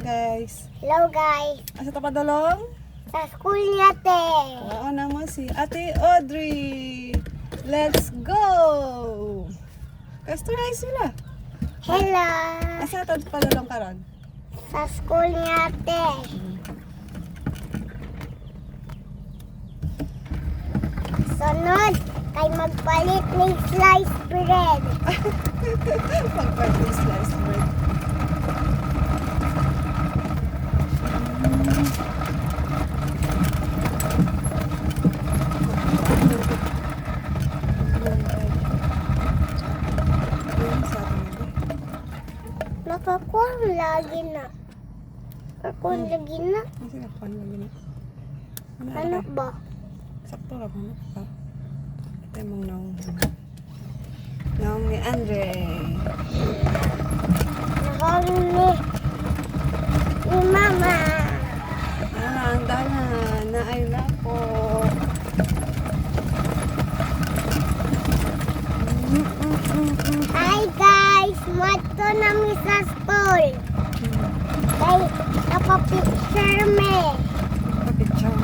guys. Hello guys. Asa ta padulong? Sa school niya te. Oo naman si Ate Audrey. Let's go! Kasturay sila. Hello. Asa ta padulong karon? Sa school niya te. Sunod kay magpalit ng sliced bread. Pag-birthday slice bread. Nakakuha lagi na. Ako lagi na. Kasi nakuha lagi na. Ano ba? Sakto lang ano pa. Ito yung mga naong ni Andre. Nakawin ni Mama. Ang dalan na ay lapo. Hi guys! Mato namin sa school. Kay napapicture me. Picture.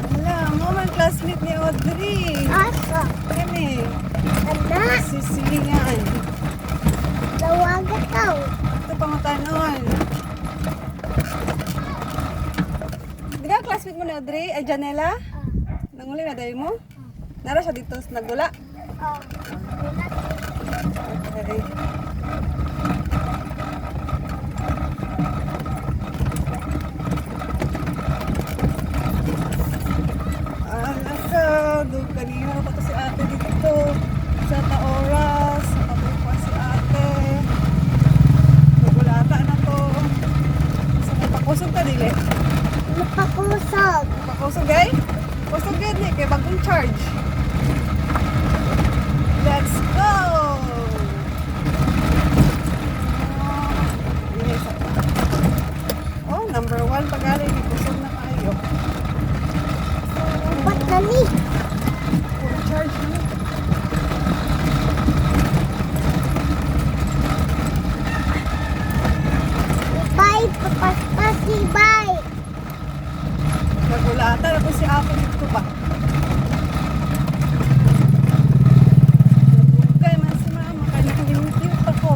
Wala, mo man classmate ni Audrey. Asa? Kami. Anak, Sisilingan. tawagan ka. Ito pangutanon. Di ba classmate mo ni Audrey? Ay, Janela? Nanguli na dahil mo? Nara siya dito sa nagula. Oh. Okay. Doon kanina pa to si ate dito sa Taoras. Nakapag pa si ate. Nagulata na to. Sa pakusog ka dili. Napakusog. Pakusog ay? Kusog yan eh. Kaya bagong charge. Let's go! Oh, number 1 pag-aling. Kusog na kayo. Ba't nani? Full charge na. Bye, papaspas si bye. Nagulatan ako si Apo dito ba? Nagugay man si Mama. Kaya nag-cute ako.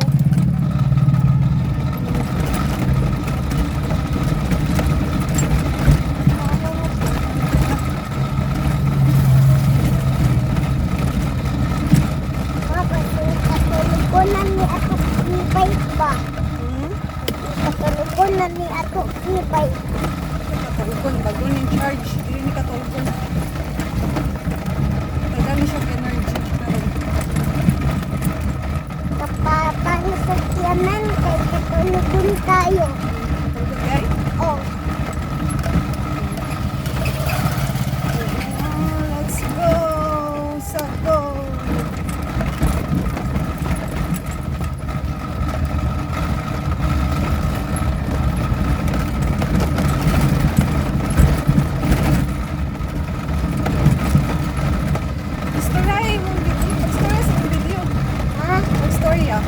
Katulog ko na ni ato kibay ba? Katulog ko na ni ato kibay. Katulgon. Bago yung charge. Hindi ni katulgon. Tagali siya energy. Kapapang sa tiyanan kay katulugon tayo. Katulgon guys. Oh, Let's go! So go! Story mo video. Story sa video. ha? Story ah.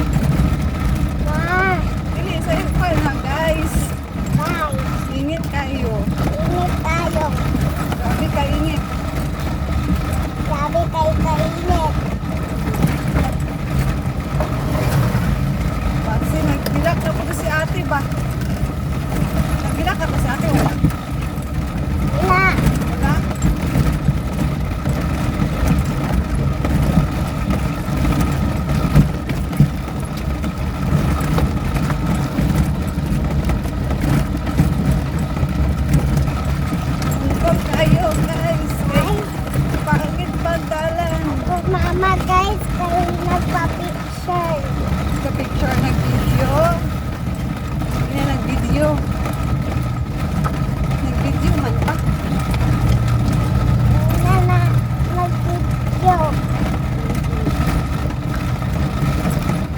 Ma, Dili sa file na guys. bye. Ingit kayo. Init tayo. Grabe ka ingit. Sabi kay kainit. Kasi nagbilak na po si ate ba? Nagbilak na po si ate wala? Wala. Wala? Tungkol kayo guys. Ay, Pangit pagdalan. kung mama guys, kayo nagpa-picture. Sa picture nag-video. Hindi na nag-video. Nag-video man pa. Na nag-video.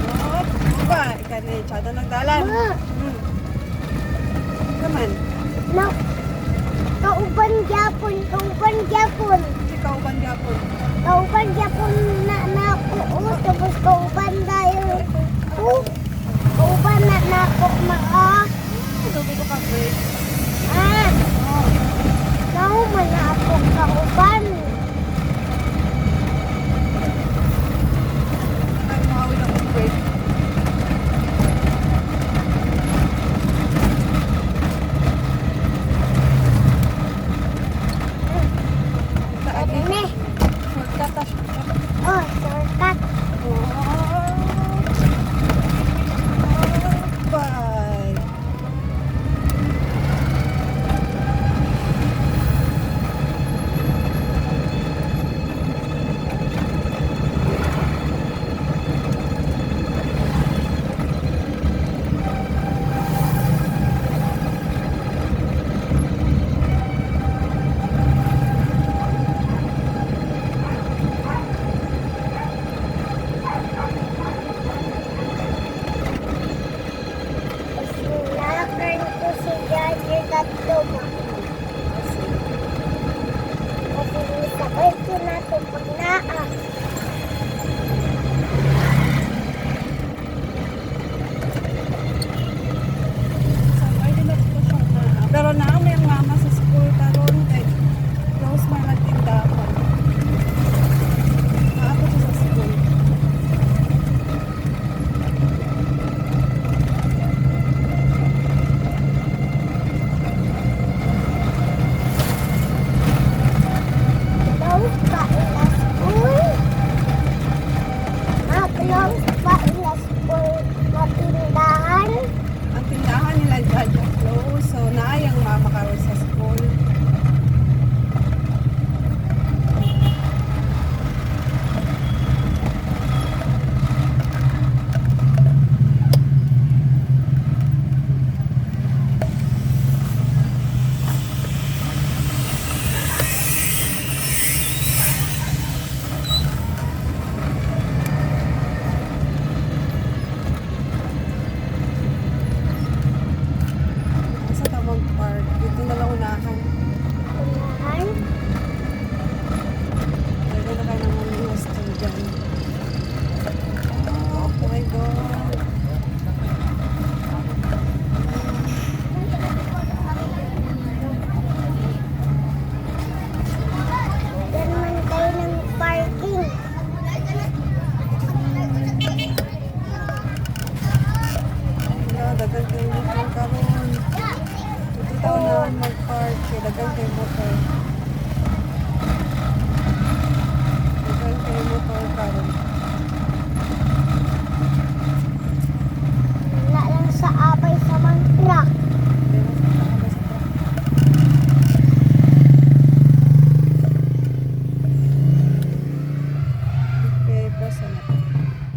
Oo, ba? Ika na yung tsada nagdalan. Ma, Come on. no. Kauban gyapon, kauban gyapon. Ikaw ba gyapon? Kauban gyapon na nakuot. dito ka break. Ah, Oh. nahuman na ako kauban.